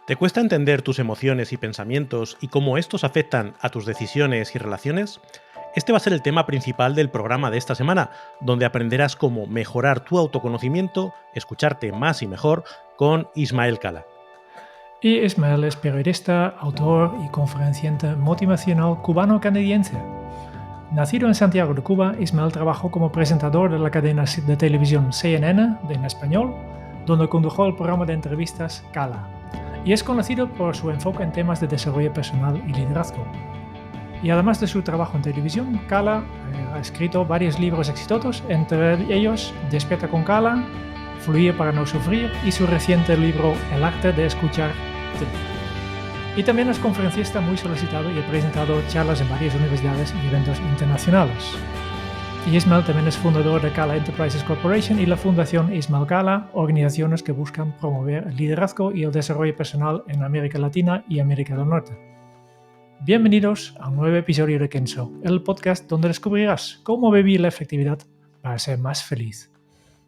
¿Te cuesta entender tus emociones y pensamientos y cómo estos afectan a tus decisiones y relaciones? Este va a ser el tema principal del programa de esta semana, donde aprenderás cómo mejorar tu autoconocimiento, escucharte más y mejor, con Ismael Cala. Y Ismael es periodista, autor y conferenciante motivacional cubano-canadiense. Nacido en Santiago de Cuba, Ismael trabajó como presentador de la cadena de televisión CNN en español, donde condujo el programa de entrevistas Cala, y es conocido por su enfoque en temas de desarrollo personal y liderazgo. Y además de su trabajo en televisión, Cala ha escrito varios libros exitosos, entre ellos Despierta con Cala, Fluir para no sufrir y su reciente libro El arte de escuchar. Y también es conferencista muy solicitado y ha presentado charlas en varias universidades y eventos internacionales. Y Ismael también es fundador de Cala Enterprises Corporation y la Fundación Ismael Cala, organizaciones que buscan promover el liderazgo y el desarrollo personal en América Latina y América del Norte. Bienvenidos a un nuevo episodio de Kenso, el podcast donde descubrirás cómo vivir la efectividad para ser más feliz.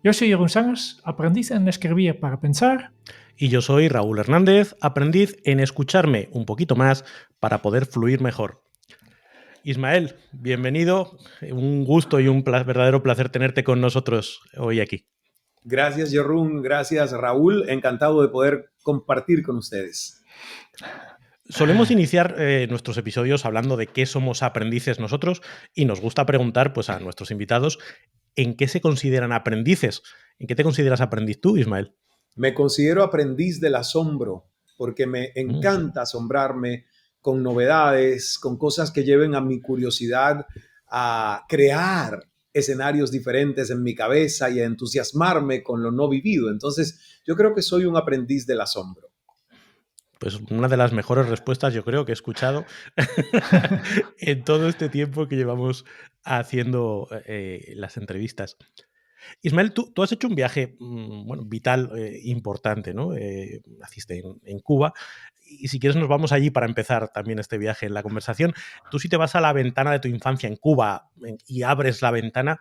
Yo soy Jeroen Sangers, aprendiz en escribir para pensar. Y yo soy Raúl Hernández, aprendiz en escucharme un poquito más para poder fluir mejor. Ismael, bienvenido. Un gusto y un verdadero placer tenerte con nosotros hoy aquí. Gracias, Jeroen. Gracias, Raúl. Encantado de poder compartir con ustedes. Solemos iniciar nuestros episodios hablando de qué somos aprendices nosotros y nos gusta preguntar pues, a nuestros invitados en qué se consideran aprendices. ¿En qué te consideras aprendiz tú, Ismael? Me considero aprendiz del asombro porque me encanta asombrarme con novedades, con cosas que lleven a mi curiosidad a crear escenarios diferentes en mi cabeza y a entusiasmarme con lo no vivido. Entonces, yo creo que soy un aprendiz del asombro. Pues una de las mejores respuestas yo creo que he escuchado en todo este tiempo que llevamos haciendo las entrevistas. Ismael, tú has hecho un viaje vital, importante, ¿no? Naciste en Cuba y si quieres nos vamos allí para empezar también este viaje en la conversación. Tú si te vas a la ventana de tu infancia en Cuba y abres la ventana,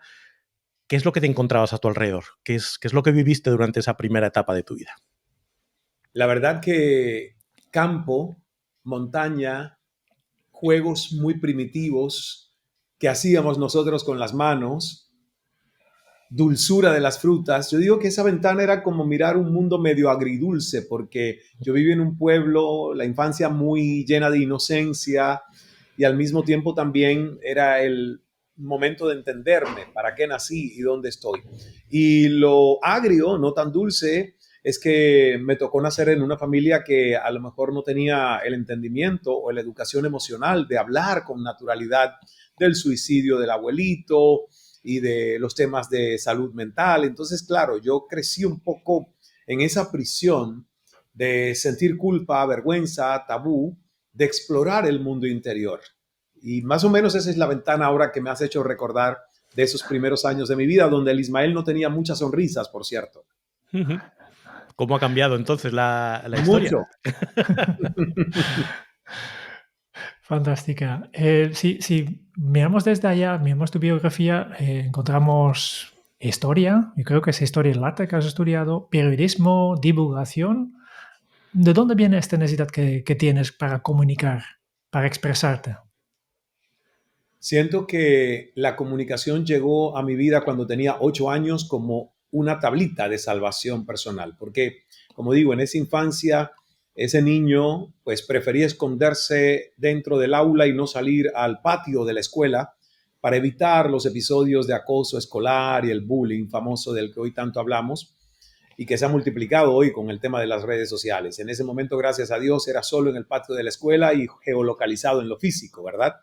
¿qué es lo que te encontrabas a tu alrededor? ¿Qué es lo que viviste durante esa primera etapa de tu vida? La verdad que campo, montaña, juegos muy primitivos que hacíamos nosotros con las manos, dulzura de las frutas. Yo digo que esa ventana era como mirar un mundo medio agridulce, porque yo viví en un pueblo, la infancia muy llena de inocencia y al mismo tiempo también era el momento de entenderme para qué nací y dónde estoy. Y lo agrio, no tan dulce, es que me tocó nacer en una familia que a lo mejor no tenía el entendimiento o la educación emocional de hablar con naturalidad del suicidio del abuelito y de los temas de salud mental. Entonces, claro, yo crecí un poco en esa prisión de sentir culpa, vergüenza, tabú, de explorar el mundo interior. Y más o menos esa es la ventana ahora que me has hecho recordar de esos primeros años de mi vida, donde el Ismael no tenía muchas sonrisas, por cierto. ¿Cómo ha cambiado entonces la historia? Mucho. Fantástica. Si miramos desde allá, miramos tu biografía, encontramos historia, yo creo que es historia del arte que has estudiado, periodismo, divulgación. ¿De dónde viene esta necesidad que tienes para comunicar, para expresarte? Siento que la comunicación llegó a mi vida cuando tenía 8 años como una tablita de salvación personal, porque, como digo, en esa infancia, ese niño pues prefería esconderse dentro del aula y no salir al patio de la escuela para evitar los episodios de acoso escolar y el bullying famoso del que hoy tanto hablamos y que se ha multiplicado hoy con el tema de las redes sociales. En ese momento, gracias a Dios, era solo en el patio de la escuela y geolocalizado en lo físico, ¿verdad?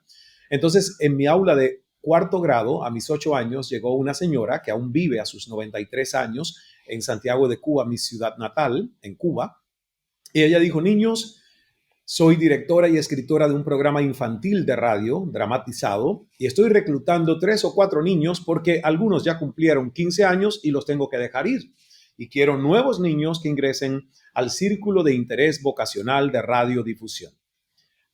Entonces, en mi aula de cuarto grado, a mis 8 años, llegó una señora que aún vive a sus 93 años en Santiago de Cuba, mi ciudad natal, en Cuba. Y ella dijo: niños, soy directora y escritora de un programa infantil de radio dramatizado y estoy reclutando 3 o 4 niños porque algunos ya cumplieron 15 años y los tengo que dejar ir. Y quiero nuevos niños que ingresen al círculo de interés vocacional de radiodifusión.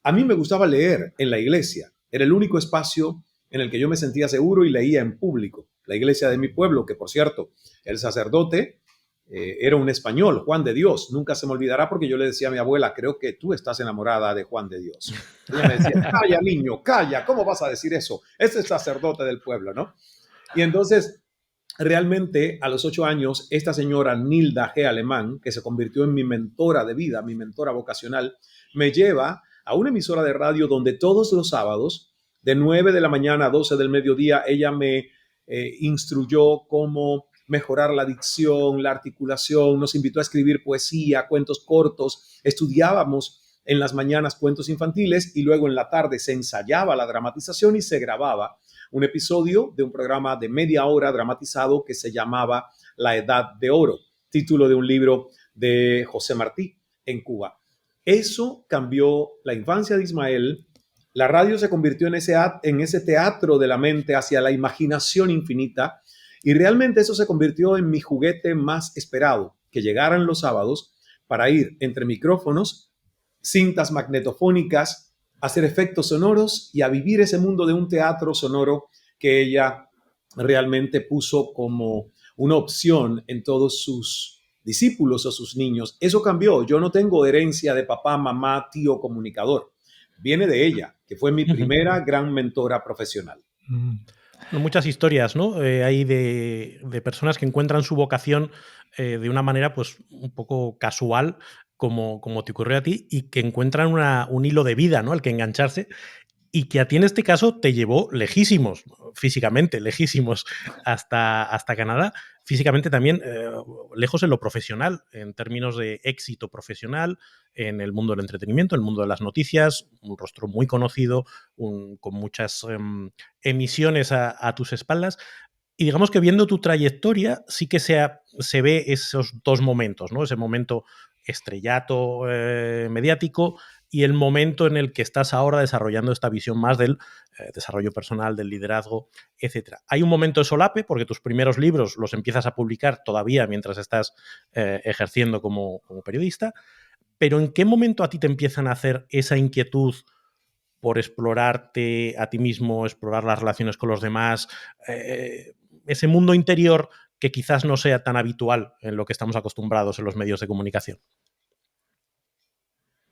A mí me gustaba leer en la iglesia. Era el único espacio en el que yo me sentía seguro y leía en público. La iglesia de mi pueblo, que por cierto, el sacerdote era un español, Juan de Dios. Nunca se me olvidará porque yo le decía a mi abuela, creo que tú estás enamorada de Juan de Dios. Ella me decía, calla niño, calla, ¿cómo vas a decir eso? Ese es sacerdote del pueblo, ¿no? Y entonces, realmente, a los 8 años, esta señora Nilda G. Alemán, que se convirtió en mi mentora de vida, mi mentora vocacional, me lleva a una emisora de radio donde todos los sábados, de 9 de la mañana a 12 del mediodía, ella me instruyó cómo mejorar la dicción, la articulación, nos invitó a escribir poesía, cuentos cortos, estudiábamos en las mañanas cuentos infantiles y luego en la tarde se ensayaba la dramatización y se grababa un episodio de un programa de media hora dramatizado que se llamaba La Edad de Oro, título de un libro de José Martí en Cuba. Eso cambió la infancia de Ismael. La radio se convirtió en ese teatro de la mente hacia la imaginación infinita y realmente eso se convirtió en mi juguete más esperado, que llegaran los sábados para ir entre micrófonos, cintas magnetofónicas, hacer efectos sonoros y a vivir ese mundo de un teatro sonoro que ella realmente puso como una opción en todos sus discípulos o sus niños. Eso cambió. Yo no tengo herencia de papá, mamá, tío comunicador. Viene de ella, que fue mi primera gran mentora profesional. Muchas historias, ¿no? Hay de personas que encuentran su vocación de una manera pues un poco casual, como te ocurrió a ti, y que encuentran un hilo de vida, ¿no? Al que engancharse, y que a ti en este caso te llevó lejísimos, físicamente, lejísimos, hasta Canadá. Físicamente también lejos en lo profesional, en términos de éxito profesional, en el mundo del entretenimiento, en el mundo de las noticias, un rostro muy conocido, con muchas emisiones a tus espaldas. Y digamos que viendo tu trayectoria sí que se ve esos dos momentos, ¿no? Ese momento estrellato mediático y el momento en el que estás ahora desarrollando esta visión más del desarrollo personal, del liderazgo, etc. Hay un momento de solape porque tus primeros libros los empiezas a publicar todavía mientras estás ejerciendo como periodista, pero ¿en qué momento a ti te empiezan a hacer esa inquietud por explorarte a ti mismo, explorar las relaciones con los demás, ese mundo interior que quizás no sea tan habitual en lo que estamos acostumbrados en los medios de comunicación?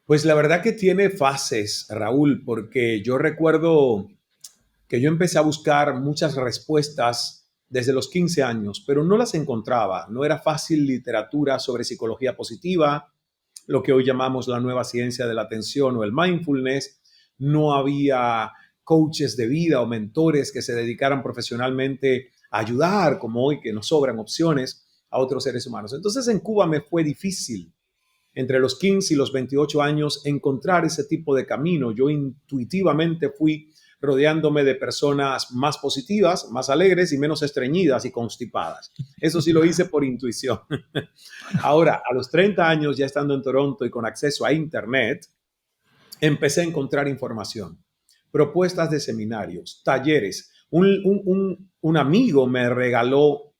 Pues la verdad que tiene fases, Raúl, porque yo recuerdo que yo empecé a buscar muchas respuestas desde los 15 años, pero no las encontraba. No era fácil literatura sobre psicología positiva, lo que hoy llamamos la nueva ciencia de la atención o el mindfulness. No había coaches de vida o mentores que se dedicaran profesionalmente a ayudar, como hoy que nos sobran opciones a otros seres humanos. Entonces en Cuba me fue difícil entre los 15 y los 28 años encontrar ese tipo de camino. Yo intuitivamente fui rodeándome de personas más positivas, más alegres y menos estreñidas y constipadas. Eso sí lo hice por intuición. Ahora, a los 30 años, ya estando en Toronto y con acceso a Internet, empecé a encontrar información, propuestas de seminarios, talleres. Un amigo me regaló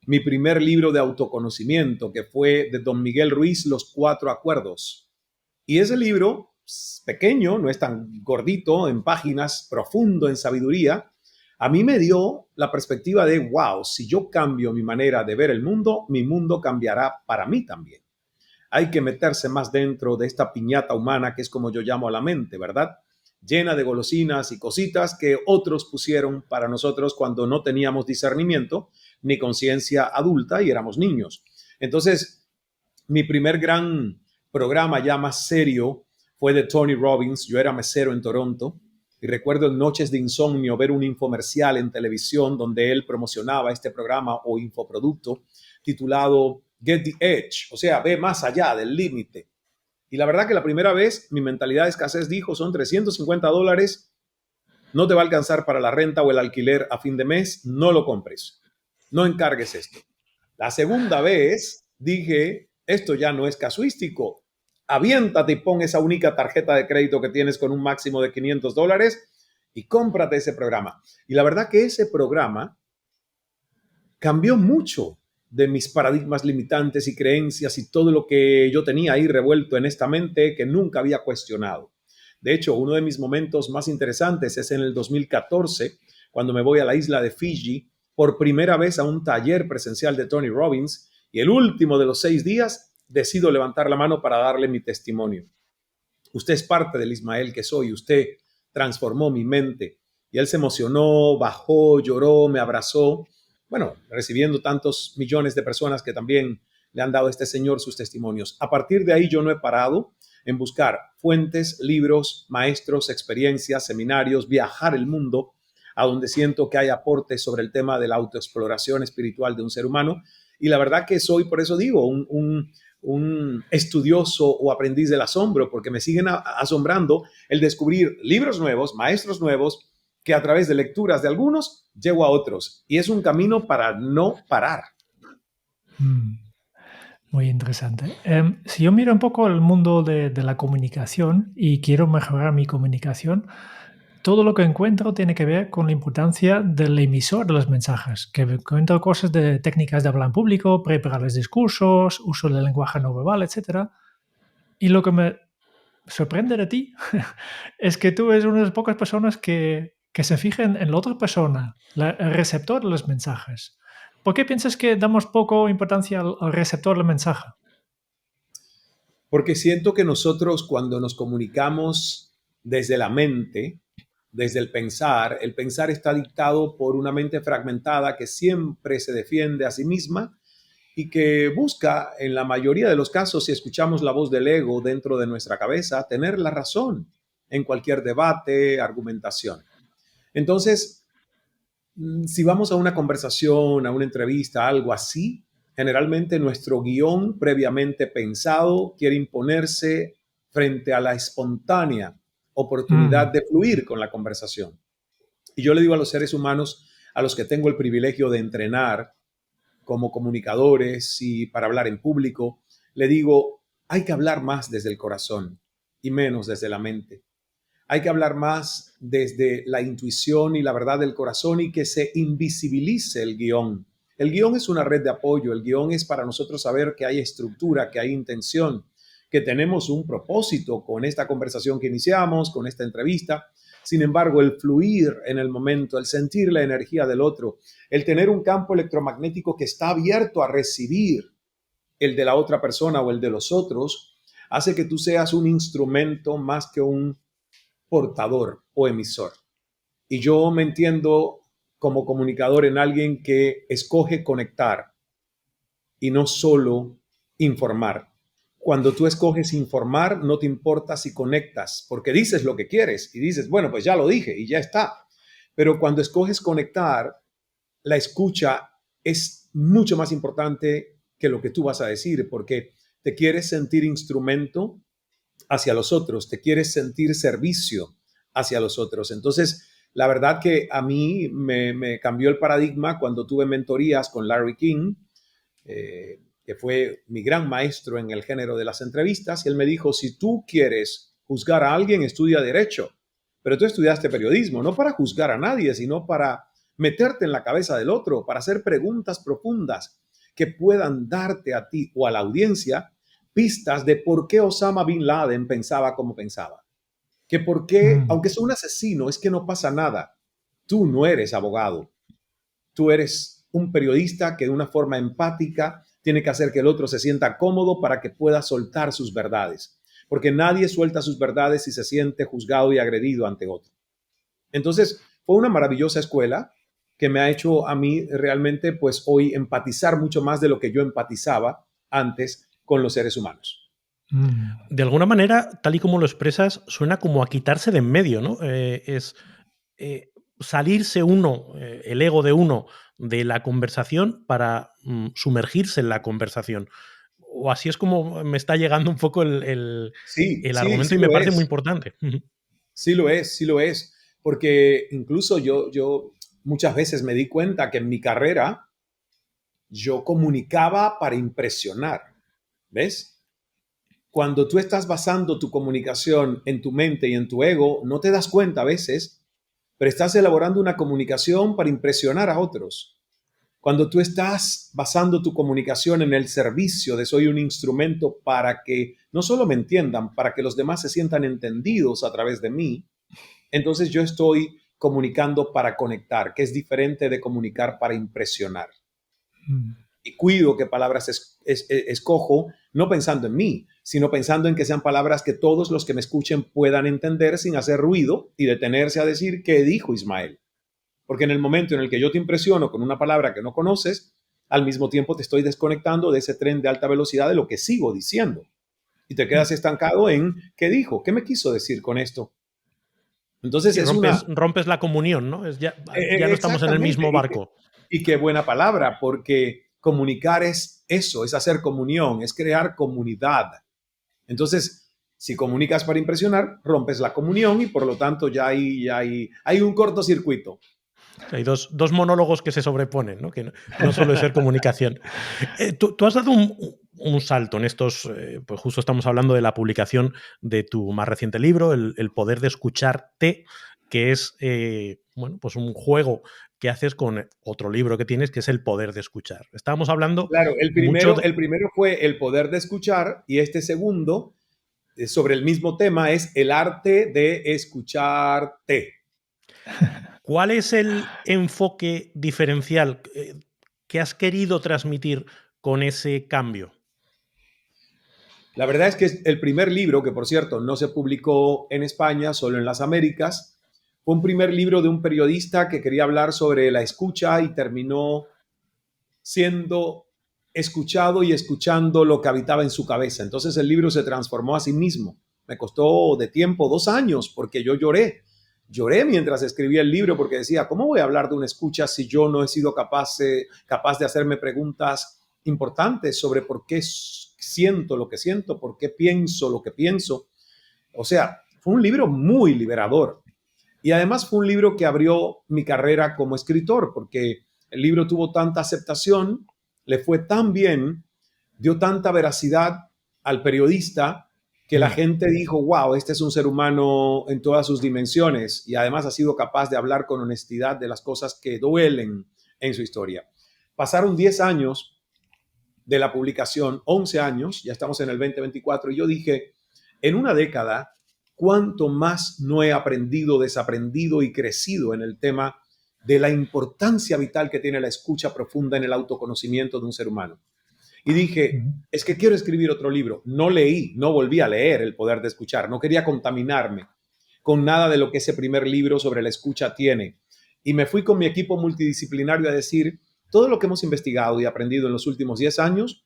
mi primer libro de autoconocimiento, que fue de Don Miguel Ruiz, Los 4 Acuerdos. Y ese libro, pequeño, no es tan gordito en páginas, profundo en sabiduría, a mí me dio la perspectiva de, wow, si yo cambio mi manera de ver el mundo, mi mundo cambiará para mí también. Hay que meterse más dentro de esta piñata humana, que es como yo llamo a la mente, ¿verdad? Llena de golosinas y cositas que otros pusieron para nosotros cuando no teníamos discernimiento ni conciencia adulta y éramos niños. Entonces, mi primer gran programa ya más serio fue de Tony Robbins. Yo era mesero en Toronto y recuerdo en noches de insomnio ver un infomercial en televisión donde él promocionaba este programa o infoproducto titulado Get the Edge, o sea, ve más allá del límite. Y la verdad que la primera vez mi mentalidad de escasez dijo, son $350, no te va a alcanzar para la renta o el alquiler a fin de mes, no lo compres, no encargues esto. La segunda vez dije, esto ya no es casuístico, aviéntate y pon esa única tarjeta de crédito que tienes con un máximo de $500 y cómprate ese programa. Y la verdad que ese programa cambió mucho de mis paradigmas limitantes y creencias y todo lo que yo tenía ahí revuelto en esta mente que nunca había cuestionado. De hecho, uno de mis momentos más interesantes es en el 2014, cuando me voy a la isla de Fiji por primera vez a un taller presencial de Tony Robbins y el último de los 6 días decido levantar la mano para darle mi testimonio. Usted es parte del Ismael que soy, usted transformó mi mente. Y él se emocionó, bajó, lloró, me abrazó. Bueno, recibiendo tantos millones de personas que también le han dado a este señor sus testimonios. A partir de ahí yo no he parado en buscar fuentes, libros, maestros, experiencias, seminarios, viajar el mundo a donde siento que hay aportes sobre el tema de la autoexploración espiritual de un ser humano. Y la verdad que soy, por eso digo, un estudioso o aprendiz del asombro, porque me siguen asombrando el descubrir libros nuevos, maestros nuevos, que a través de lecturas de algunos llego a otros. Y es un camino para no parar. Muy interesante. Si yo miro un poco el mundo de la comunicación y quiero mejorar mi comunicación, todo lo que encuentro tiene que ver con la importancia del emisor de los mensajes, que encuentro cosas de técnicas de hablar en público, preparar los discursos, uso del lenguaje no verbal, etc. Y lo que me sorprende de ti es que tú eres una de las pocas personas que se fijan en la otra persona, el receptor de los mensajes. ¿Por qué piensas que damos poco importancia al receptor del mensaje? Porque siento que nosotros cuando nos comunicamos desde la mente, desde el pensar está dictado por una mente fragmentada que siempre se defiende a sí misma y que busca, en la mayoría de los casos, si escuchamos la voz del ego dentro de nuestra cabeza, tener la razón en cualquier debate, argumentación. Entonces, si vamos a una conversación, a una entrevista, algo así, generalmente nuestro guión previamente pensado quiere imponerse frente a la espontánea oportunidad de fluir con la conversación. Y yo le digo a los seres humanos a los que tengo el privilegio de entrenar como comunicadores y para hablar en público, le digo, hay que hablar más desde el corazón y menos desde la mente. Hay que hablar más desde la intuición y la verdad del corazón y que se invisibilice el guión. El guión es una red de apoyo, el guión es para nosotros saber que hay estructura, que hay intención, que tenemos un propósito con esta conversación que iniciamos, con esta entrevista. Sin embargo, el fluir en el momento, el sentir la energía del otro, el tener un campo electromagnético que está abierto a recibir el de la otra persona o el de los otros, hace que tú seas un instrumento más que un portador o emisor. Y yo me entiendo como comunicador en alguien que escoge conectar y no solo informar. Cuando tú escoges informar, no te importa si conectas, porque dices lo que quieres y dices, bueno, pues ya lo dije y ya está. Pero cuando escoges conectar, la escucha es mucho más importante que lo que tú vas a decir, porque te quieres sentir instrumento hacia los otros, te quieres sentir servicio hacia los otros. Entonces, la verdad que a mí me cambió el paradigma cuando tuve mentorías con Larry King, que fue mi gran maestro en el género de las entrevistas, y él me dijo, si tú quieres juzgar a alguien, estudia derecho, pero tú estudiaste periodismo, no para juzgar a nadie, sino para meterte en la cabeza del otro, para hacer preguntas profundas que puedan darte a ti o a la audiencia pistas de por qué Osama Bin Laden pensaba como pensaba. Que por qué, aunque sea un asesino, es que no pasa nada. Tú no eres abogado. Tú eres un periodista que de una forma empática tiene que hacer que el otro se sienta cómodo para que pueda soltar sus verdades. Porque nadie suelta sus verdades si se siente juzgado y agredido ante otro. Entonces, fue una maravillosa escuela que me ha hecho a mí realmente, pues hoy empatizar mucho más de lo que yo empatizaba antes con los seres humanos. De alguna manera, tal y como lo expresas, suena como a quitarse de en medio, ¿no? Salirse uno, el ego de uno, de la conversación para sumergirse en la conversación. O así es como me está llegando un poco el argumento y me parece muy importante. Sí lo es. Porque incluso yo muchas veces me di cuenta que en mi carrera yo comunicaba para impresionar, ¿ves? Cuando tú estás basando tu comunicación en tu mente y en tu ego, no te das cuenta a veces, pero estás elaborando una comunicación para impresionar a otros. Cuando tú estás basando tu comunicación en el servicio de soy un instrumento para que no solo me entiendan, para que los demás se sientan entendidos a través de mí, entonces yo estoy comunicando para conectar, que es diferente de comunicar para impresionar. y cuido qué palabras escojo, no pensando en mí, sino pensando en que sean palabras que todos los que me escuchen puedan entender sin hacer ruido y detenerse a decir qué dijo Ismael. Porque en el momento en el que yo te impresiono con una palabra que no conoces, al mismo tiempo te estoy desconectando de ese tren de alta velocidad de lo que sigo diciendo. Y te quedas estancado en qué dijo, qué me quiso decir con esto. Entonces Sí, es rompes la comunión, ¿no? Ya no estamos en el exactamente. mismo barco. Y qué buena palabra, porque comunicar es eso, es hacer comunión, es crear comunidad. Entonces, si comunicas para impresionar, rompes la comunión y por lo tanto ya hay un cortocircuito. Hay dos monólogos que se sobreponen, ¿no? Que no suele ser comunicación. Tú has dado un salto en estos, pues justo estamos hablando de la publicación de tu más reciente libro, El poder de escucharte, que es bueno, pues un juego que haces con otro libro que tienes, que es El poder de escuchar. Estábamos hablando Claro, mucho de... el primero fue el poder de escuchar y este segundo, sobre el mismo tema, es el arte de escucharte. ¿Cuál es el enfoque diferencial que has querido transmitir con ese cambio? La verdad es que es el primer libro, que por cierto no se publicó en España, solo en las Américas, fue un primer libro de un periodista que quería hablar sobre la escucha y terminó siendo escuchado y escuchando lo que habitaba en su cabeza. Entonces el libro se transformó a sí mismo. Me costó de tiempo 2 años porque yo lloré. Lloré mientras escribía el libro porque decía, ¿cómo voy a hablar de una escucha si yo no he sido capaz de hacerme preguntas importantes sobre por qué siento lo que siento, por qué pienso lo que pienso? O sea, fue un libro muy liberador. Y además fue un libro que abrió mi carrera como escritor, porque el libro tuvo tanta aceptación, le fue tan bien, dio tanta veracidad al periodista que la gente dijo, wow, este es un ser humano en todas sus dimensiones y además ha sido capaz de hablar con honestidad de las cosas que duelen en su historia. Pasaron 10 años de la publicación, 11 años, ya estamos en el 2024, y yo dije, en una década, ¿cuánto más no he aprendido, desaprendido y crecido en el tema de la importancia vital que tiene la escucha profunda en el autoconocimiento de un ser humano? Y dije, es que quiero escribir otro libro. No leí, no volví a leer El poder de escuchar. No quería contaminarme con nada de lo que ese primer libro sobre la escucha tiene. Y me fui con mi equipo multidisciplinario a decir, todo lo que hemos investigado y aprendido en los últimos 10 años,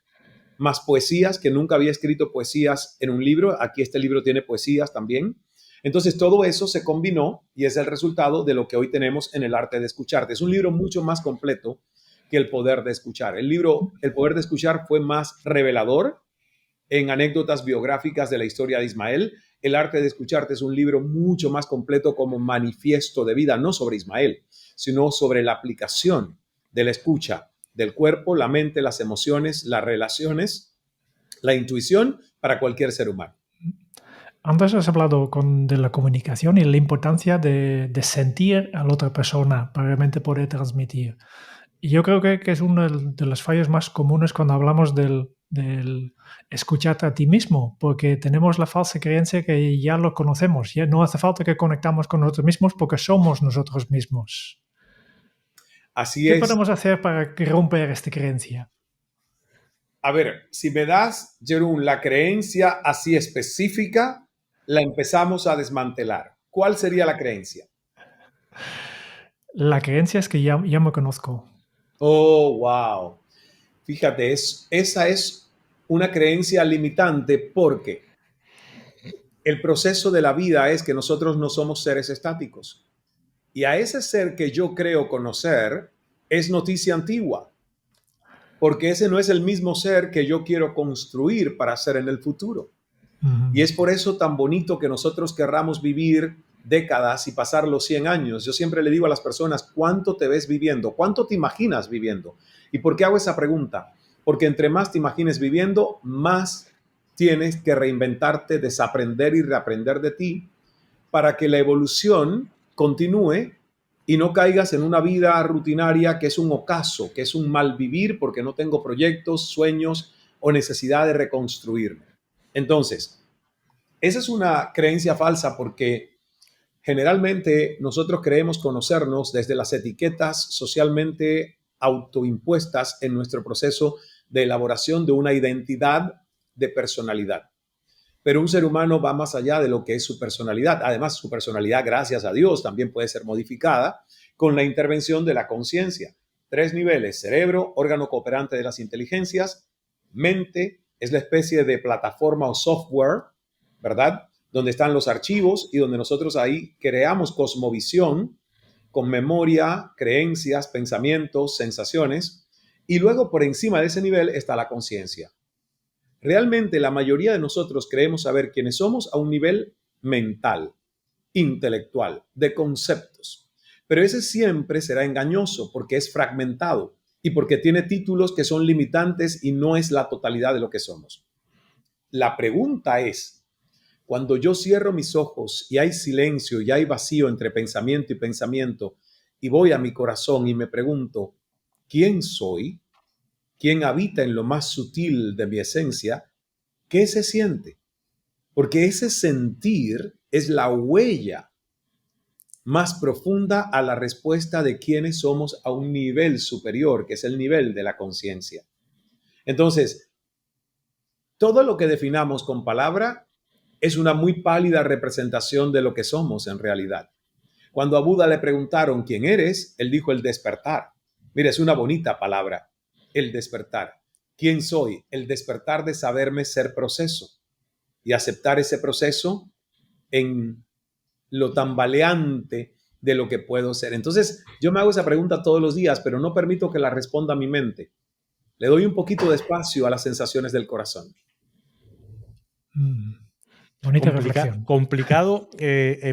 más poesías, que nunca había escrito poesías en un libro. Aquí este libro tiene poesías también. Entonces todo eso se combinó y es el resultado de lo que hoy tenemos en El arte de escucharte. Es un libro mucho más completo que El poder de escuchar. El libro El poder de escuchar fue más revelador en anécdotas biográficas de la historia de Ismael. El arte de escucharte es un libro mucho más completo como manifiesto de vida, no sobre Ismael, sino sobre la aplicación de la escucha del cuerpo, la mente, las emociones, las relaciones, la intuición para cualquier ser humano. Antes has hablado de la comunicación y la importancia de sentir a la otra persona para realmente poder transmitir. Y yo creo que es uno de los fallos más comunes cuando hablamos del escucharte a ti mismo, porque tenemos la falsa creencia que ya lo conocemos, ya no hace falta que conectamos con nosotros mismos porque somos nosotros mismos. Así ¿Qué es. podemos hacer para romper esta creencia? A ver, si me das, Jerún, la creencia así específica, la empezamos a desmantelar. ¿Cuál sería la creencia? La creencia es que ya me conozco. Oh, wow. Fíjate, esa es una creencia limitante porque el proceso de la vida es que nosotros no somos seres estáticos. Y a ese ser que yo creo conocer es noticia antigua, porque ese no es el mismo ser que yo quiero construir para ser en el futuro. Y es por eso tan bonito que nosotros querramos vivir décadas y pasar los 100 años. Yo siempre le digo a las personas, ¿cuánto te ves viviendo? ¿Cuánto te imaginas viviendo? ¿Y por qué hago esa pregunta? Porque entre más te imagines viviendo, más tienes que reinventarte, desaprender y reaprender de ti para que la evolución continúe y no caigas en una vida rutinaria que es un ocaso, que es un mal vivir porque no tengo proyectos, sueños o necesidad de reconstruirme. Entonces, esa es una creencia falsa porque generalmente nosotros creemos conocernos desde las etiquetas socialmente autoimpuestas en nuestro proceso de elaboración de una identidad de personalidad. Pero un ser humano va más allá de lo que es su personalidad. Además, su personalidad, gracias a Dios, también puede ser modificada con la intervención de la conciencia. 3 niveles: cerebro, órgano cooperante de las inteligencias; mente, es la especie de plataforma o software, ¿verdad?, donde están los archivos y donde nosotros ahí creamos cosmovisión con memoria, creencias, pensamientos, sensaciones. Y luego, por encima de ese nivel, está la conciencia. Realmente la mayoría de nosotros creemos saber quiénes somos a un nivel mental, intelectual, de conceptos. Pero ese siempre será engañoso porque es fragmentado y porque tiene títulos que son limitantes y no es la totalidad de lo que somos. La pregunta es, cuando yo cierro mis ojos y hay silencio y hay vacío entre pensamiento y pensamiento, y voy a mi corazón y me pregunto, ¿quién soy? ¿Quién habita en lo más sutil de mi esencia? ¿Qué se siente? Porque ese sentir es la huella más profunda a la respuesta de quiénes somos a un nivel superior, que es el nivel de la conciencia. Entonces, todo lo que definamos con palabra es una muy pálida representación de lo que somos en realidad. Cuando a Buda le preguntaron quién eres, él dijo el despertar. Mira, es una bonita palabra, el despertar. ¿Quién soy? El despertar de saberme ser proceso y aceptar ese proceso en lo tambaleante de lo que puedo ser. Entonces, yo me hago esa pregunta todos los días, pero no permito que la responda mi mente. Le doy un poquito de espacio a las sensaciones del corazón. Bonita reflexión. Complicado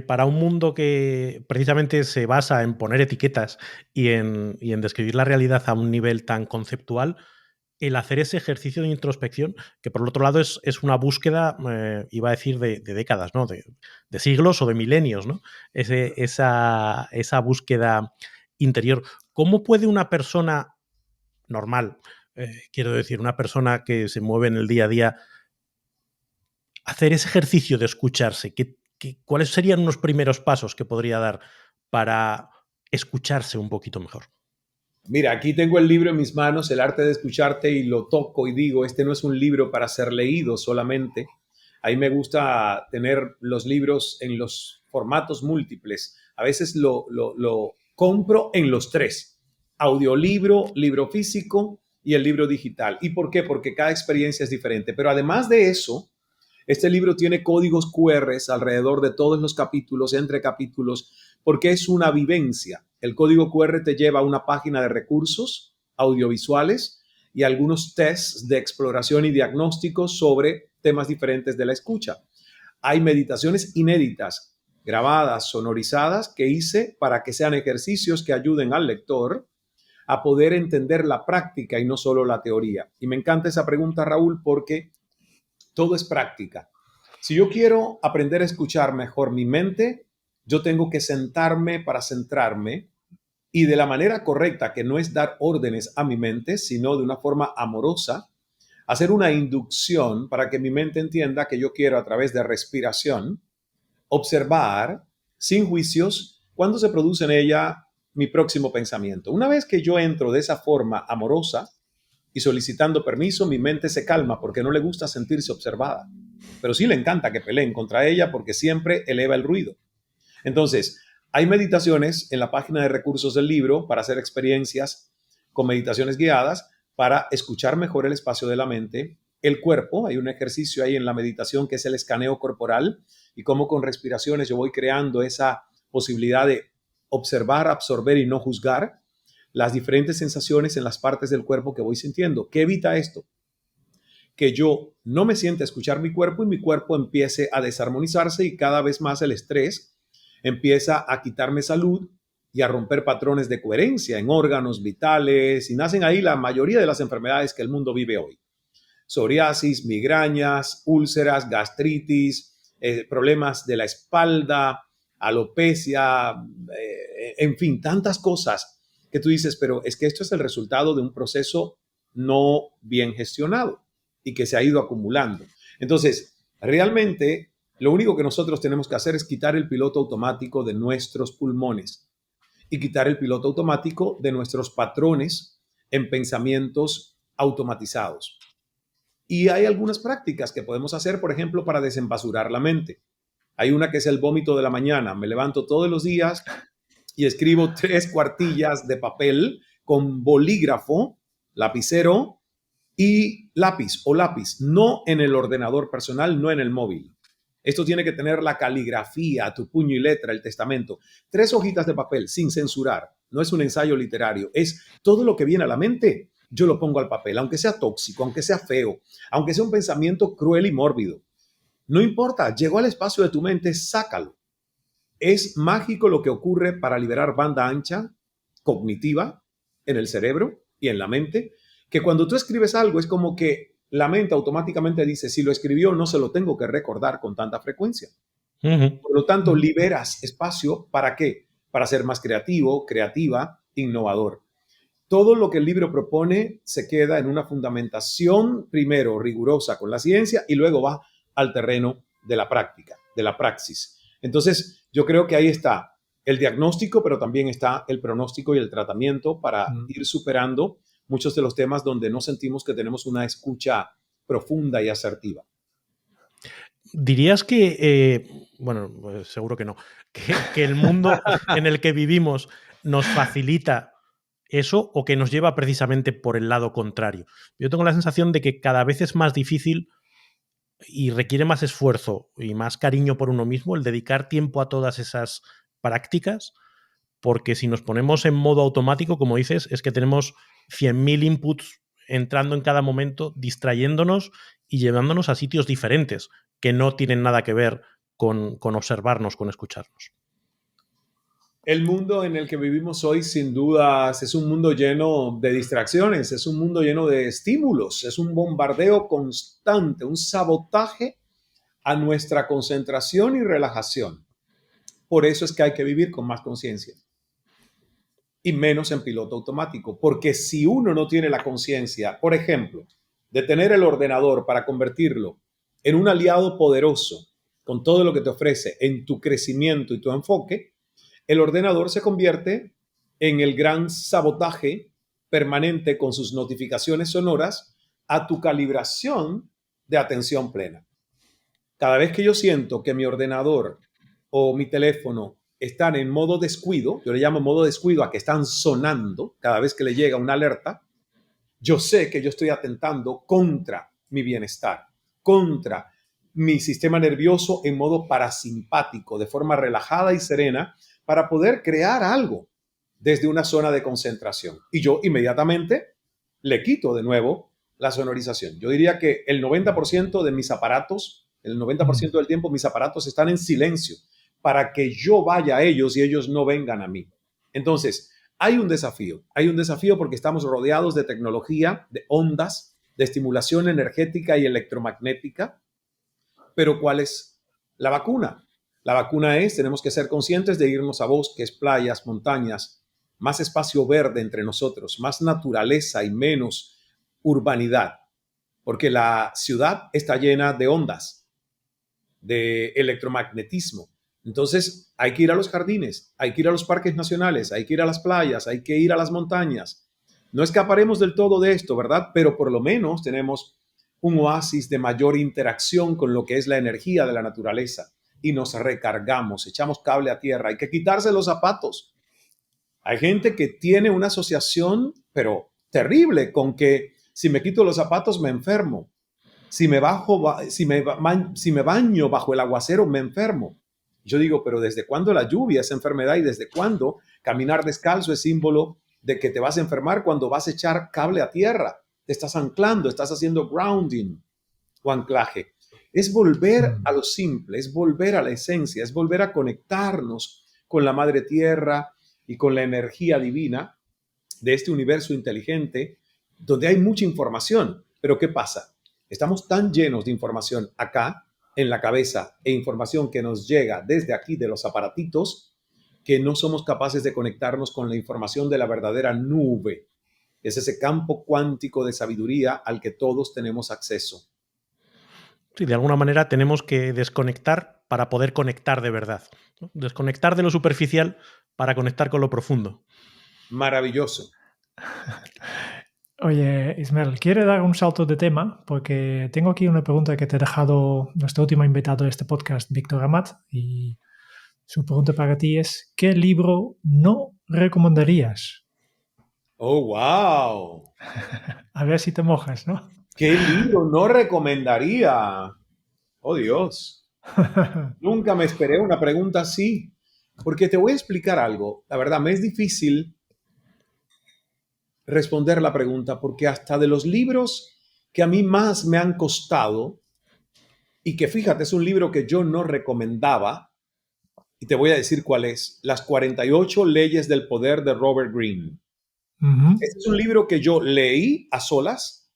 para un mundo que precisamente se basa en poner etiquetas y en describir la realidad a un nivel tan conceptual, el hacer ese ejercicio de introspección, que por el otro lado es una búsqueda, iba a decir, de décadas, ¿no? De siglos o de milenios, ¿no? Esa búsqueda interior. ¿Cómo puede una persona normal, quiero decir, una persona que se mueve en el día a día, hacer ese ejercicio de escucharse? ¿Cuáles serían unos primeros pasos que podría dar para escucharse un poquito mejor? Mira, aquí tengo el libro en mis manos, El arte de escucharte, y lo toco y digo, este no es un libro para ser leído solamente. A mí me gusta tener los libros en los formatos múltiples. A veces lo compro en los 3. Audiolibro, libro físico y el libro digital. ¿Y por qué? Porque cada experiencia es diferente. Pero además de eso, este libro tiene códigos QR alrededor de todos los capítulos, entre capítulos, porque es una vivencia. El código QR te lleva a una página de recursos audiovisuales y algunos tests de exploración y diagnóstico sobre temas diferentes de la escucha. Hay meditaciones inéditas, grabadas, sonorizadas, que hice para que sean ejercicios que ayuden al lector a poder entender la práctica y no solo la teoría. Y me encanta esa pregunta, Raúl, porque todo es práctica. Si yo quiero aprender a escuchar mejor mi mente, yo tengo que sentarme para centrarme y de la manera correcta, que no es dar órdenes a mi mente, sino de una forma amorosa, hacer una inducción para que mi mente entienda que yo quiero, a través de respiración, observar sin juicios cuándo se produce en ella mi próximo pensamiento. Una vez que yo entro de esa forma amorosa y solicitando permiso, mi mente se calma porque no le gusta sentirse observada, pero sí le encanta que peleen contra ella porque siempre eleva el ruido. Entonces, hay meditaciones en la página de recursos del libro para hacer experiencias con meditaciones guiadas, para escuchar mejor el espacio de la mente, el cuerpo. Hay un ejercicio ahí en la meditación que es el escaneo corporal y cómo con respiraciones yo voy creando esa posibilidad de observar, absorber y no juzgar las diferentes sensaciones en las partes del cuerpo que voy sintiendo. ¿Qué evita esto? Que yo no me sienta a escuchar mi cuerpo y mi cuerpo empiece a desarmonizarse y cada vez más el estrés empieza a quitarme salud y a romper patrones de coherencia en órganos vitales, y nacen ahí la mayoría de las enfermedades que el mundo vive hoy. Psoriasis, migrañas, úlceras, gastritis, problemas de la espalda, alopecia, en fin, tantas cosas que tú dices, pero es que esto es el resultado de un proceso no bien gestionado y que se ha ido acumulando. Entonces, realmente, lo único que nosotros tenemos que hacer es quitar el piloto automático de nuestros pulmones y quitar el piloto automático de nuestros patrones en pensamientos automatizados. Y hay algunas prácticas que podemos hacer, por ejemplo, para desembasurar la mente. Hay una que es el vómito de la mañana. Me levanto todos los días y escribo 3 cuartillas de papel con bolígrafo, lapicero y lápiz o lápiz, no en el ordenador personal, no en el móvil. Esto tiene que tener la caligrafía, tu puño y letra, el testamento. 3 hojitas de papel sin censurar. No es un ensayo literario, es todo lo que viene a la mente. Yo lo pongo al papel, aunque sea tóxico, aunque sea feo, aunque sea un pensamiento cruel y mórbido. No importa, llegó al espacio de tu mente, sácalo. Es mágico lo que ocurre para liberar banda ancha cognitiva en el cerebro y en la mente, que cuando tú escribes algo es como que la mente automáticamente dice, si lo escribió no se lo tengo que recordar con tanta frecuencia. Por lo tanto, liberas espacio ¿para qué? Para ser más creativo, creativa, innovador. Todo lo que el libro propone se queda en una fundamentación primero rigurosa con la ciencia y luego va al terreno de la práctica, de la praxis. Entonces, yo creo que ahí está el diagnóstico, pero también está el pronóstico y el tratamiento para ir superando muchos de los temas donde no sentimos que tenemos una escucha profunda y asertiva. ¿Dirías que, bueno, pues seguro que no, que el mundo en el que vivimos nos facilita eso o que nos lleva precisamente por el lado contrario? Yo tengo la sensación de que cada vez es más difícil y requiere más esfuerzo y más cariño por uno mismo el dedicar tiempo a todas esas prácticas, porque si nos ponemos en modo automático, como dices, es que tenemos 100.000 inputs entrando en cada momento, distrayéndonos y llevándonos a sitios diferentes que no tienen nada que ver con observarnos, con escucharnos. El mundo en el que vivimos hoy, sin dudas, es un mundo lleno de distracciones, es un mundo lleno de estímulos, es un bombardeo constante, un sabotaje a nuestra concentración y relajación. Por eso es que hay que vivir con más conciencia y menos en piloto automático, porque si uno no tiene la conciencia, por ejemplo, de tener el ordenador para convertirlo en un aliado poderoso con todo lo que te ofrece en tu crecimiento y tu enfoque, el ordenador se convierte en el gran sabotaje permanente con sus notificaciones sonoras a tu calibración de atención plena. Cada vez que yo siento que mi ordenador o mi teléfono están en modo descuido, yo le llamo modo descuido a que están sonando cada vez que le llega una alerta, yo sé que yo estoy atentando contra mi bienestar, contra mi sistema nervioso en modo parasimpático, de forma relajada y serena, para poder crear algo desde una zona de concentración. Y yo inmediatamente le quito de nuevo la sonorización. Yo diría que el 90% de mis aparatos, el 90% del tiempo mis aparatos están en silencio para que yo vaya a ellos y ellos no vengan a mí. Entonces, hay un desafío porque estamos rodeados de tecnología, de ondas, de estimulación energética y electromagnética, pero ¿cuál es la vacuna? La vacuna es, tenemos que ser conscientes de irnos a bosques, playas, montañas, más espacio verde entre nosotros, más naturaleza y menos urbanidad, porque la ciudad está llena de ondas, de electromagnetismo. Entonces hay que ir a los jardines, hay que ir a los parques nacionales, hay que ir a las playas, hay que ir a las montañas. No escaparemos del todo de esto, ¿verdad? Pero por lo menos tenemos un oasis de mayor interacción con lo que es la energía de la naturaleza y nos recargamos, echamos cable a tierra. Hay que quitarse los zapatos. Hay gente que tiene una asociación, pero terrible, con que si me quito los zapatos me enfermo. Si me baño bajo el aguacero me enfermo. Yo digo, pero ¿desde cuándo la lluvia es enfermedad y desde cuándo caminar descalzo es símbolo de que te vas a enfermar cuando vas a echar cable a tierra? Te estás anclando, estás haciendo grounding o anclaje. Es volver a lo simple, es volver a la esencia, es volver a conectarnos con la madre tierra y con la energía divina de este universo inteligente donde hay mucha información. Pero ¿qué pasa? Estamos tan llenos de información acá en la cabeza e información que nos llega desde aquí de los aparatitos que no somos capaces de conectarnos con la información de la verdadera nube. Es ese campo cuántico de sabiduría al que todos tenemos acceso. Sí, de alguna manera tenemos que desconectar para poder conectar de verdad, ¿no? Desconectar de lo superficial para conectar con lo profundo. Maravilloso. Oye, Ismael, quiero dar un salto de tema porque tengo aquí una pregunta que te ha dejado nuestro último invitado de este podcast, Víctor Amat, y su pregunta para ti es, ¿qué libro no recomendarías? Oh, wow. A ver si te mojas, ¿no? ¿Qué libro no recomendaría? Oh, Dios. Nunca me esperé una pregunta así, porque te voy a explicar algo. La verdad, me es difícil responder la pregunta porque hasta de los libros que a mí más me han costado y que fíjate, es un libro que yo no recomendaba, y te voy a decir cuál es, Las 48 leyes del poder de Robert Greene. Ujú. Este es un libro que yo leí a solas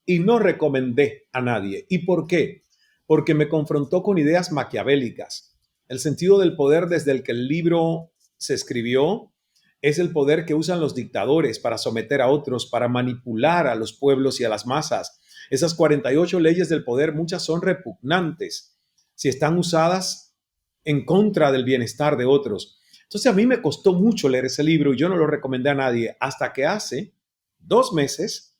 y no recomendé a nadie. ¿Y por qué? Porque me confrontó con ideas maquiavélicas. El sentido del poder desde el que el libro se escribió es el poder que usan los dictadores para someter a otros, para manipular a los pueblos y a las masas. Esas 48 leyes del poder, muchas son repugnantes si están usadas en contra del bienestar de otros. Entonces a mí me costó mucho leer ese libro y yo no lo recomendé a nadie hasta que hace 2 meses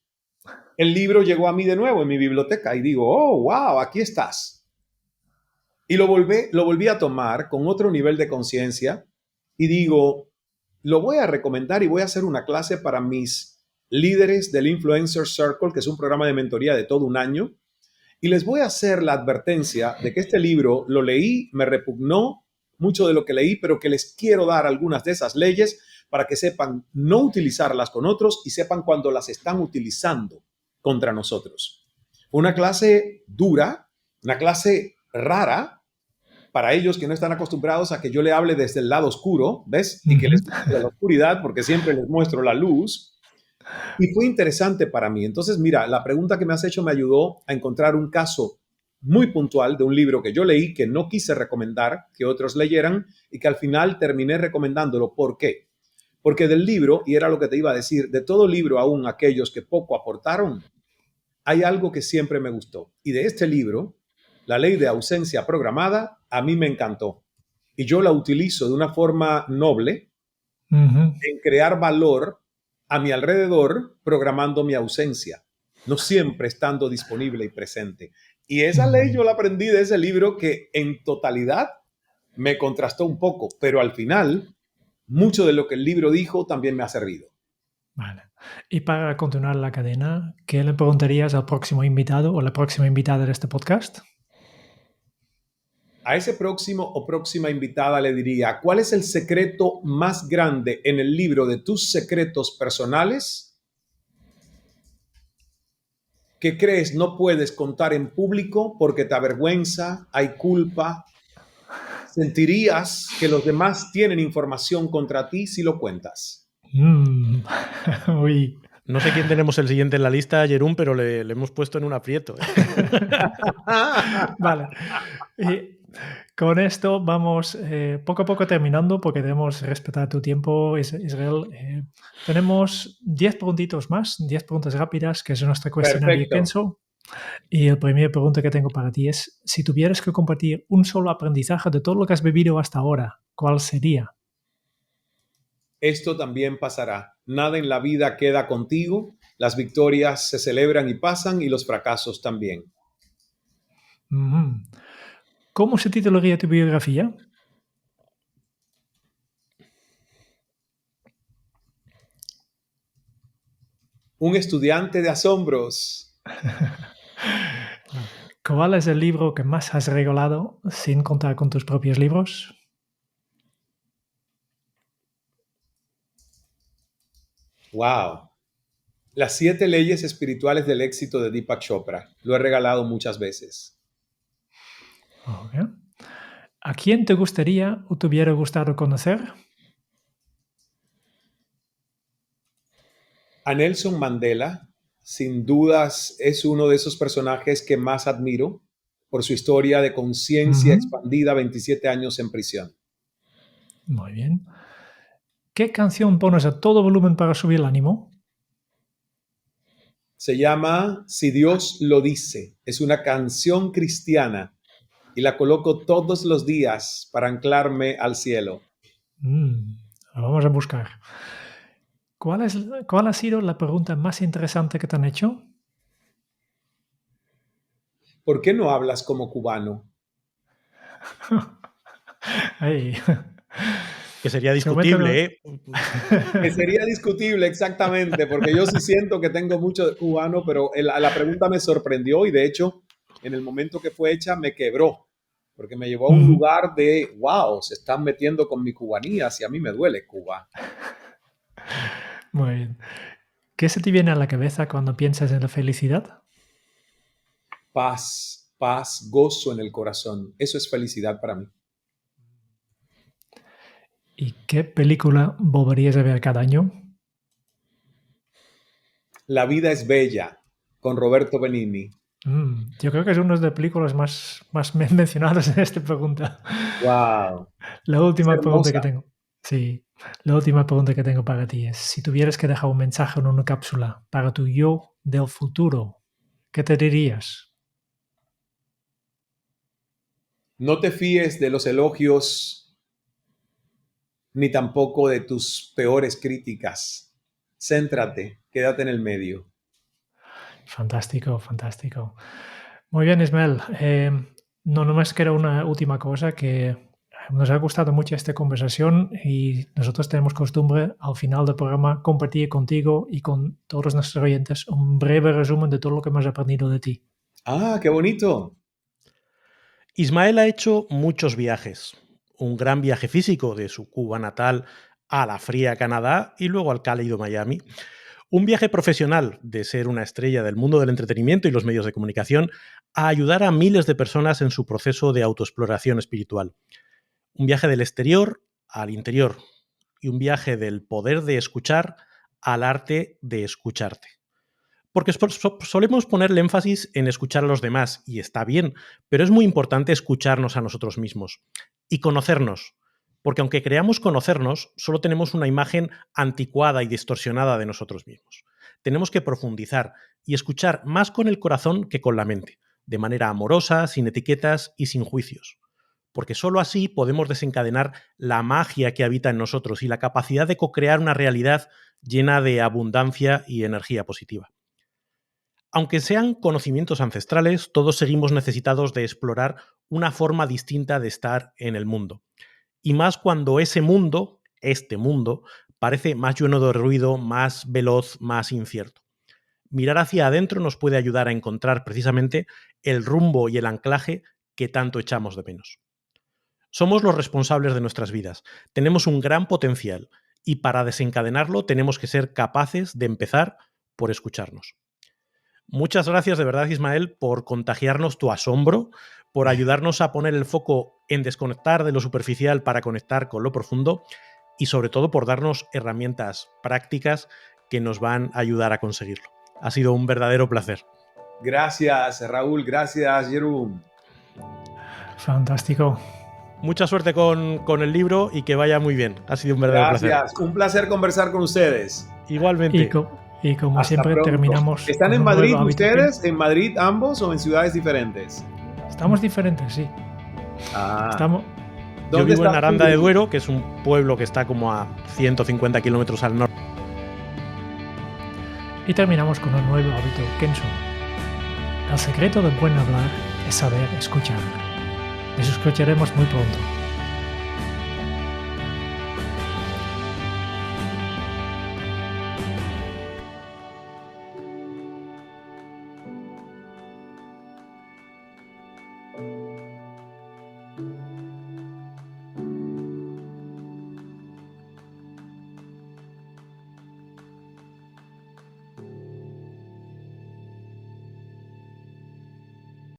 el libro llegó a mí de nuevo en mi biblioteca y digo, oh, wow, aquí estás. Y lo volví a tomar con otro nivel de conciencia y digo, lo voy a recomendar y voy a hacer una clase para mis líderes del Influencer Circle, que es un programa de mentoría de todo un año. Y les voy a hacer la advertencia de que este libro lo leí, me repugnó mucho de lo que leí, pero que les quiero dar algunas de esas leyes para que sepan no utilizarlas con otros y sepan cuando las están utilizando contra nosotros. Una clase dura, una clase rara para ellos que no están acostumbrados a que yo le hable desde el lado oscuro, ¿ves? Y que les muestre la oscuridad, porque siempre les muestro la luz. Y fue interesante para mí. Entonces, mira, la pregunta que me has hecho me ayudó a encontrar un caso muy puntual de un libro que yo leí, que no quise recomendar que otros leyeran y que al final terminé recomendándolo. ¿Por qué? Porque del libro, y era lo que te iba a decir, de todo libro, aún aquellos que poco aportaron, hay algo que siempre me gustó. Y de este libro, La ley de ausencia programada, a mí me encantó. Y yo la utilizo de una forma noble Ujú. en crear valor a mi alrededor programando mi ausencia, no siempre estando disponible y presente. Y esa ley yo la aprendí de ese libro que en totalidad me contrastó un poco, pero al final mucho de lo que el libro dijo también me ha servido. Vale. Y para continuar la cadena, ¿qué le preguntarías al próximo invitado o la próxima invitada de este podcast? A ese próximo o próxima invitada le diría, ¿cuál es el secreto más grande en el libro de tus secretos personales que crees no puedes contar en público porque te avergüenza, hay culpa? ¿Sentirías que los demás tienen información contra ti si lo cuentas? Uy. No sé quién tenemos el siguiente en la lista, Jerún, pero le hemos puesto en un aprieto. Vale. Y con esto vamos poco a poco terminando porque debemos respetar tu tiempo, Israel. Tenemos 10 preguntitos más, 10 preguntas rápidas, que es nuestro cuestionario Perfecto. Kenzo. Y la primera pregunta que tengo para ti es, si tuvieras que compartir un solo aprendizaje de todo lo que has vivido hasta ahora, ¿cuál sería? Esto también pasará. Nada en la vida queda contigo. Las victorias se celebran y pasan y los fracasos también. Ujú. ¿Cómo se titularía tu biografía? Un estudiante de asombros. ¿Cuál es el libro que más has regalado sin contar con tus propios libros? Wow. Las 7 leyes espirituales del éxito de Deepak Chopra. Lo he regalado muchas veces. Okay. ¿A quién te gustaría o te hubiera gustado conocer? A Nelson Mandela, sin dudas, es uno de esos personajes que más admiro por su historia de conciencia expandida, 27 años en prisión. Muy bien. ¿Qué canción pones a todo volumen para subir el ánimo? Se llama Si Dios lo dice. Es una canción cristiana y la coloco todos los días para anclarme al cielo. Lo vamos a buscar. ¿Cuál ha sido la pregunta más interesante que te han hecho? ¿Por qué no hablas como cubano? Ay. Que sería Seguramente no. discutible, ¿eh? Que sería discutible exactamente, porque yo sí siento que tengo mucho de cubano, pero la pregunta me sorprendió y de hecho, en el momento que fue hecha, me quebró, porque me llevó a un Ujú. lugar de, wow, se están metiendo con mi cubanía, si a mí me duele Cuba. Muy bien. ¿Qué se te viene a la cabeza cuando piensas en la felicidad? Paz, paz, gozo en el corazón. Eso es felicidad para mí. ¿Y qué película volverías a ver cada año? La vida es bella, con Roberto Benigni. Yo creo que es una de las películas más mencionadas en esta pregunta. Wow, La es última pregunta hermosa. que tengo. Sí, la última pregunta que tengo para ti es, si tuvieras que dejar un mensaje en una cápsula para tu yo del futuro, ¿qué te dirías? No te fíes de los elogios ni tampoco de tus peores críticas. Céntrate, quédate en el medio. Fantástico, fantástico. Muy bien, Ismael. No me queda una última cosa que nos ha gustado mucho esta conversación y nosotros tenemos costumbre al final del programa compartir contigo y con todos nuestros oyentes un breve resumen de todo lo que hemos aprendido de ti. Ah, qué bonito. Ismael ha hecho muchos viajes. Un gran viaje físico de su Cuba natal a la fría Canadá y luego al cálido Miami. Un viaje profesional de ser una estrella del mundo del entretenimiento y los medios de comunicación a ayudar a miles de personas en su proceso de autoexploración espiritual. Un viaje del exterior al interior y un viaje del poder de escuchar al arte de escucharte. Porque solemos ponerle énfasis en escuchar a los demás, y está bien, pero es muy importante escucharnos a nosotros mismos y conocernos. Porque aunque creamos conocernos, solo tenemos una imagen anticuada y distorsionada de nosotros mismos. Tenemos que profundizar y escuchar más con el corazón que con la mente, de manera amorosa, sin etiquetas y sin juicios. Porque solo así podemos desencadenar la magia que habita en nosotros y la capacidad de co-crear una realidad llena de abundancia y energía positiva. Aunque sean conocimientos ancestrales, todos seguimos necesitados de explorar una forma distinta de estar en el mundo. Y más cuando ese mundo, este mundo, parece más lleno de ruido, más veloz, más incierto. Mirar hacia adentro nos puede ayudar a encontrar precisamente el rumbo y el anclaje que tanto echamos de menos. Somos los responsables de nuestras vidas. Tenemos un gran potencial y para desencadenarlo tenemos que ser capaces de empezar por escucharnos. Muchas gracias de verdad, Ismael, por contagiarnos tu asombro, por ayudarnos a poner el foco en desconectar de lo superficial para conectar con lo profundo y sobre todo por darnos herramientas prácticas que nos van a ayudar a conseguirlo. Ha sido un verdadero placer. Gracias, Raúl. Gracias, Jerome. Fantástico. Mucha suerte con el libro y que vaya muy bien. Ha sido un verdadero placer. Gracias. Un placer conversar con ustedes. Y, Igualmente. y como Hasta siempre pronto. terminamos ¿Están con en un nuevo Madrid hábito que ustedes? ¿En Madrid ambos o en ciudades diferentes? estamos diferentes, sí. Estamos, Yo ¿Dónde vivo en estás tú, Aranda de Jerome? Duero, que es un pueblo que está como a 150 kilómetros al norte. y terminamos con un nuevo hábito Kenso. El secreto del buen hablar es saber escuchar. Nos escucharemos muy pronto.